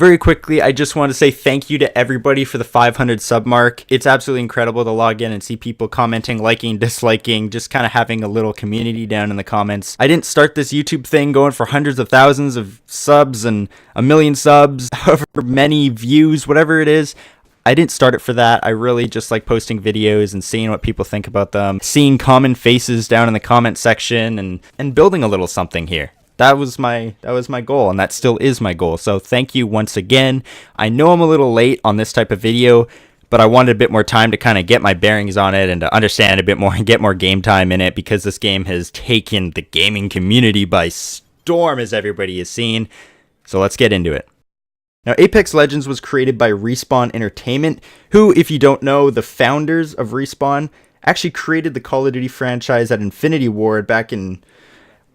Very quickly, I just want to say thank you to everybody for the 500 sub mark. It's absolutely incredible to log in and see people commenting, liking, disliking, just kind of having a little community down in the comments. I didn't start this YouTube thing going for hundreds of thousands of subs and a million subs, however many views, whatever it is. I didn't start it for that. I really just like posting videos and seeing what people think about them, seeing common faces down in the comment section, and building a little something here. That was my goal, and that still is my goal. So thank you once again. I know I'm a little late on this type of video, but I wanted a bit more time to kind of get my bearings on it and to understand a bit more and get more game time in it, because this game has taken the gaming community by storm, as everybody has seen. So let's get into it. Now, Apex Legends was created by Respawn Entertainment, who, if you don't know, the founders of Respawn actually created the Call of Duty franchise at Infinity Ward back in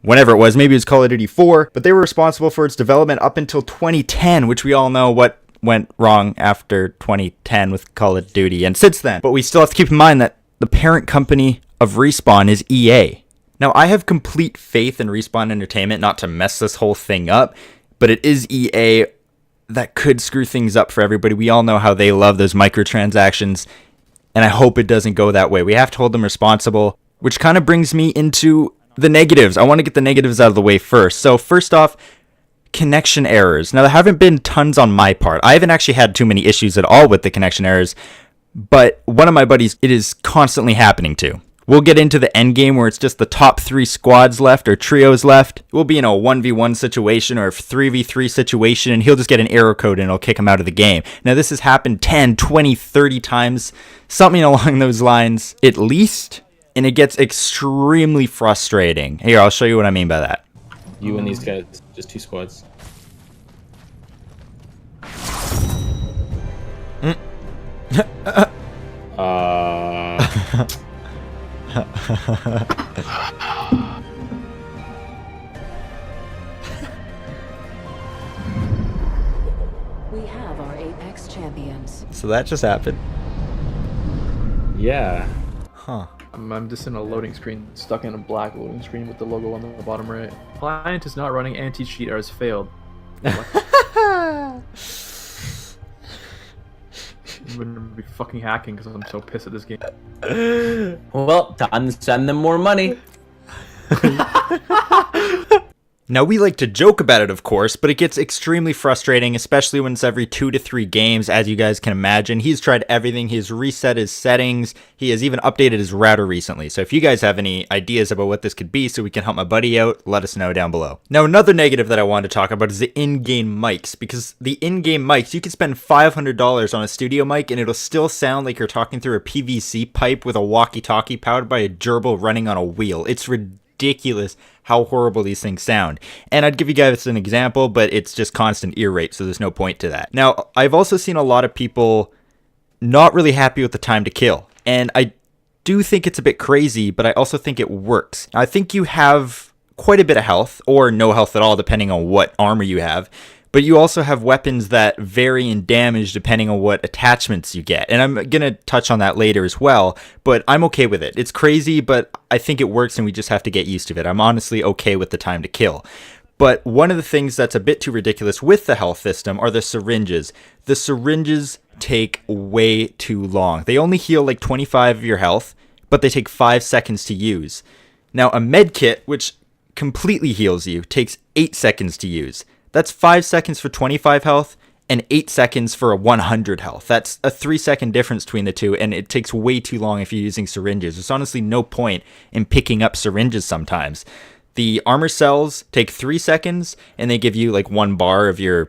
whenever it was. Maybe it was Call of Duty 4, but they were responsible for its development up until 2010, which we all know what went wrong after 2010 with Call of Duty and since then. But we still have to keep in mind that the parent company of Respawn is EA. Now, I have complete faith in Respawn Entertainment not to mess this whole thing up, but it is EA that could screw things up for everybody. We all know how they love those microtransactions, and I hope it doesn't go that way. We have to hold them responsible, which kind of brings me into the negatives. I want to get the negatives out of the way first. So first off, connection errors. Now, there haven't been tons on my part. I haven't actually had too many issues at all with the connection errors, but one of my buddies, it is constantly happening to. We'll get into the end game where it's just the top 3 squads left or trios left. We'll be in a 1v1 situation or a 3v3 situation, and he'll just get an error code and it'll kick him out of the game. Now, this has happened 10, 20, 30 times, something along those lines at least. And it gets extremely frustrating. Here, I'll show you what I mean by that. You and these guys, just 2 squads. We have our Apex champions. So that just happened. Yeah. Huh. I'm just in a loading screen, stuck in a black loading screen with the logo on the bottom right. Client is not running anti-cheat or has failed. I'm gonna be fucking hacking because I'm so pissed at this game. Well, time to send them more money. Now, we like to joke about it, of course, but it gets extremely frustrating, especially when it's every 2 to 3 games, as you guys can imagine. He's tried everything. He's reset his settings. He has even updated his router recently. So if you guys have any ideas about what this could be so we can help my buddy out, let us know down below. Now, another negative that I wanted to talk about is the in-game mics, because the in-game mics, you can spend $500 on a studio mic and it'll still sound like you're talking through a PVC pipe with a walkie-talkie powered by a gerbil running on a wheel. It's ridiculous how horrible these things sound. And I'd give you guys an example, but it's just constant ear rape, so there's no point to that. Now, I've also seen a lot of people not really happy with the time to kill, and I do think it's a bit crazy, but I also think it works. I think you have quite a bit of health, or no health at all, depending on what armor you have, but you also have weapons that vary in damage depending on what attachments you get. And I'm going to touch on that later as well, but I'm okay with it. It's crazy, but I think it works and we just have to get used to it. I'm honestly okay with the time to kill. But one of the things that's a bit too ridiculous with the health system are the syringes. The syringes take way too long. They only heal like 25 of your health, but they take 5 seconds to use. Now, a med kit, which completely heals you, takes 8 seconds to use. That's 5 seconds for 25 health and 8 seconds for a 100 health. That's a 3-second difference between the two, and it takes way too long if you're using syringes. There's honestly no point in picking up syringes sometimes. The armor cells take 3 seconds, and they give you like 1 bar of your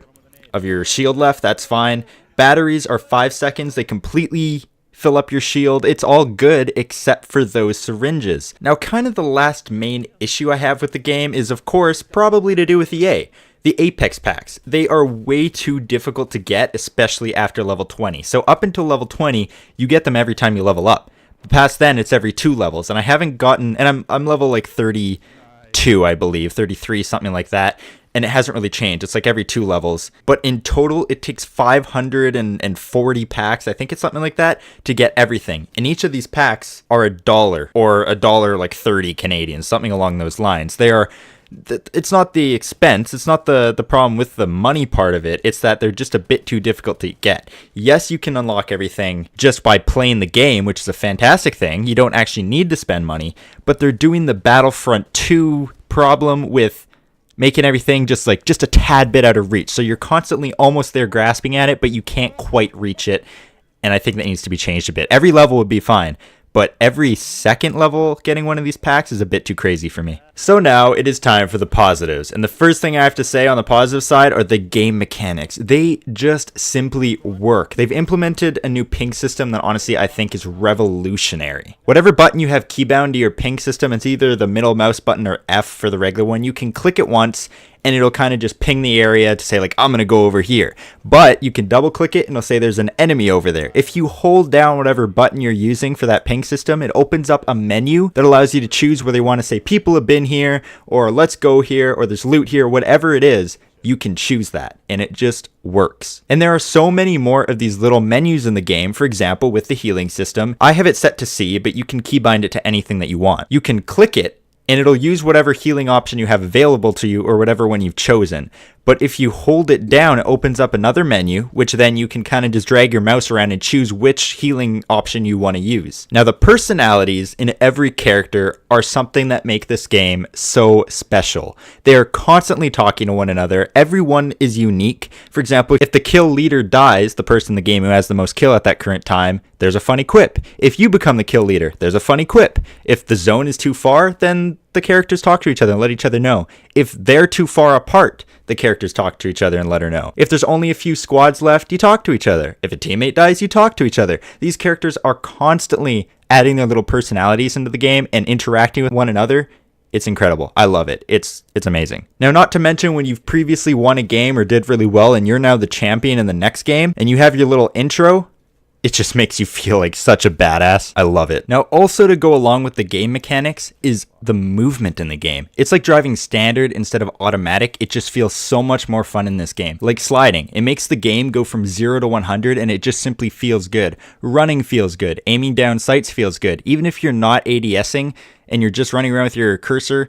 shield left. That's fine. Batteries are 5 seconds. They completely fill up your shield. It's all good except for those syringes. Now, kind of the last main issue I have with the game is, of course, probably to do with EA. The Apex packs. They are way too difficult to get, especially after level 20. So up until level 20, you get them every time you level up. Past then, it's every 2 levels, and I haven't gotten, and I'm level like 32, I believe, 33, something like that, and it hasn't really changed. It's like every 2 levels. But in total, it takes 540 packs, I think it's something like that, to get everything. And each of these packs are $1, or $1 like 30 Canadian, something along those lines. They are It's not the expense, it's not the problem with the money part of it, it's that they're just a bit too difficult to get. Yes, you can unlock everything just by playing the game, which is a fantastic thing. You don't actually need to spend money, but they're doing the Battlefront 2 problem with making everything just a tad bit out of reach. So you're constantly almost there grasping at it, but you can't quite reach it. And I think that needs to be changed a bit. Every level would be fine, but every second level getting one of these packs is a bit too crazy for me. So now it is time for the positives. And the first thing I have to say on the positive side are the game mechanics. They just simply work. They've implemented a new ping system that honestly I think is revolutionary. Whatever button you have keybound to your ping system, it's either the middle mouse button or F for the regular one, you can click it once and it'll kind of just ping the area to say like, I'm going to go over here. But you can double click it and it'll say there's an enemy over there. If you hold down whatever button you're using for that ping system, it opens up a menu that allows you to choose whether you want to say people have been here or let's go here or there's loot here, whatever it is. You can choose that and it just works. And there are so many more of these little menus in the game. For example, with the healing system, I have it set to C, but you can keybind it to anything that you want. You can click it and it'll use whatever healing option you have available to you or whatever one you've chosen. But if you hold it down, it opens up another menu, which then you can kind of just drag your mouse around and choose which healing option you want to use. Now, the personalities in every character are something that make this game so special. They are constantly talking to one another. Everyone is unique. For example, if the kill leader dies, the person in the game who has the most kill at that current time, there's a funny quip. If you become the kill leader, there's a funny quip. If the zone is too far, then the characters talk to each other and let each other know. If they're too far apart, the characters talk to each other and let her know. If there's only a few squads left, you talk to each other. If a teammate dies, you talk to each other. These characters are constantly adding their little personalities into the game and interacting with one another. It's incredible. I love it. It's amazing. Now, not to mention when you've previously won a game or did really well and you're now the champion in the next game and you have your little intro, it just makes you feel like such a badass. I love it. Now, also to go along with the game mechanics is the movement in the game. It's like driving standard instead of automatic. It just feels so much more fun in this game. Like sliding. It makes the game go from 0 to 100 and it just simply feels good. Running feels good. Aiming down sights feels good. Even if you're not ADSing and you're just running around with your cursor,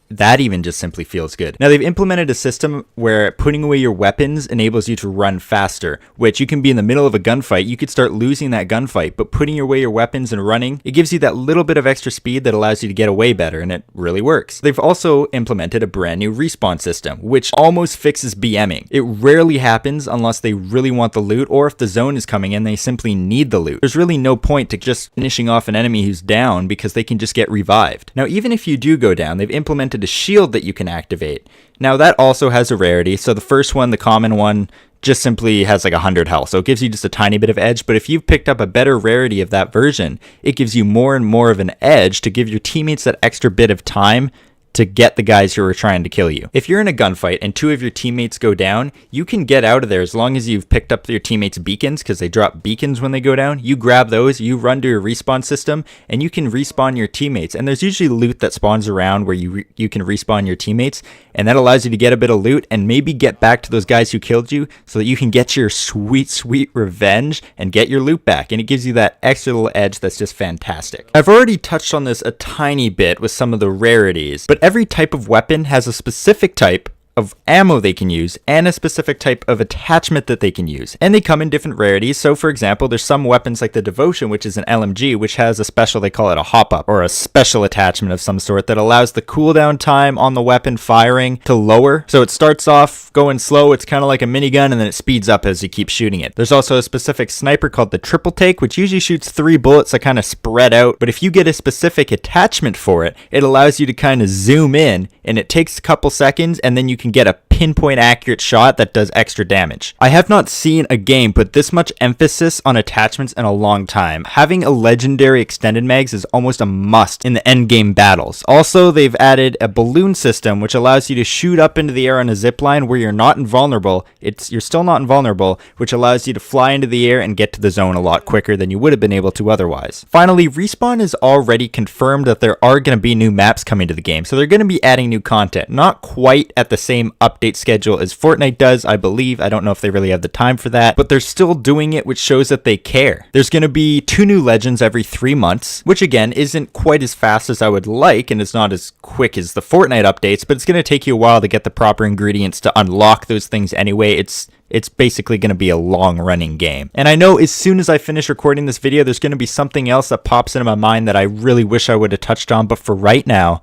that even just simply feels good. Now, they've implemented a system where putting away your weapons enables you to run faster, which you can be in the middle of a gunfight. You could start losing that gunfight, but putting away your weapons and running, it gives you that little bit of extra speed that allows you to get away better, and it really works. They've also implemented a brand new respawn system, which almost fixes BMing. It rarely happens unless they really want the loot, or if the zone is coming in, they simply need the loot. There's really no point to just finishing off an enemy who's down because they can just get revived. Now, even if you do go down, they've implemented a shield that you can activate. Now, that also has a rarity. So the first one, the common one, just simply has like 100 health. So it gives you just a tiny bit of edge. But if you've picked up a better rarity of that version, it gives you more and more of an edge to give your teammates that extra bit of time to get the guys who are trying to kill you. If you're in a gunfight and 2 of your teammates go down, you can get out of there as long as you've picked up your teammates' beacons, because they drop beacons when they go down. You grab those, you run to your respawn system, and you can respawn your teammates. And there's usually loot that spawns around where you can respawn your teammates, and that allows you to get a bit of loot and maybe get back to those guys who killed you so that you can get your sweet, sweet revenge and get your loot back. And it gives you that extra little edge that's just fantastic. I've already touched on this a tiny bit with some of the rarities, but every type of weapon has a specific type of ammo they can use and a specific type of attachment that they can use, and they come in different rarities. So for example, there's some weapons like the Devotion, which is an LMG, which has a special, they call it a hop up, or a special attachment of some sort that allows the cooldown time on the weapon firing to lower. So it starts off going slow, it's kind of like a minigun, and then it speeds up as you keep shooting it. There's also a specific sniper called the Triple Take, which usually shoots 3 bullets that kind of spread out, but if you get a specific attachment for it, it allows you to kind of zoom in, and it takes a couple seconds, and then you can get a pinpoint accurate shot that does extra damage. I have not seen a game put this much emphasis on attachments in a long time. Having a legendary extended mags is almost a must in the end game battles. Also, they've added a balloon system which allows you to shoot up into the air on a zip line where you're not invulnerable. You're still not invulnerable, which allows you to fly into the air and get to the zone a lot quicker than you would have been able to otherwise. Finally, Respawn has already confirmed that there are going to be new maps coming to the game, so they're going to be adding new content. Not quite at the same update update schedule as Fortnite does, I believe. I don't know if they really have the time for that, but they're still doing it, which shows that they care. There's going to be 2 new legends every 3 months, which again isn't quite as fast as I would like, and it's not as quick as the Fortnite updates, but it's going to take you a while to get the proper ingredients to unlock those things anyway. It's basically going to be a long-running game. And I know as soon as I finish recording this video, there's going to be something else that pops into my mind that I really wish I would have touched on, but for right now,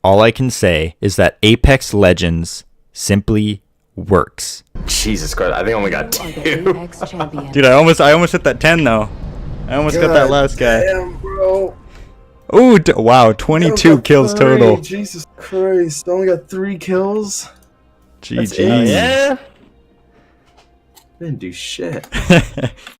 all I can say is that Apex Legends simply works. Jesus Christ, I think I only got You are the 2. Apex champion. Dude, I almost hit that 10 though. I almost got that last guy. Damn, bro. Oh, wow, 22 kills total. Jesus Christ. I only got 3 kills. GG. eight. Yeah. Didn't do shit.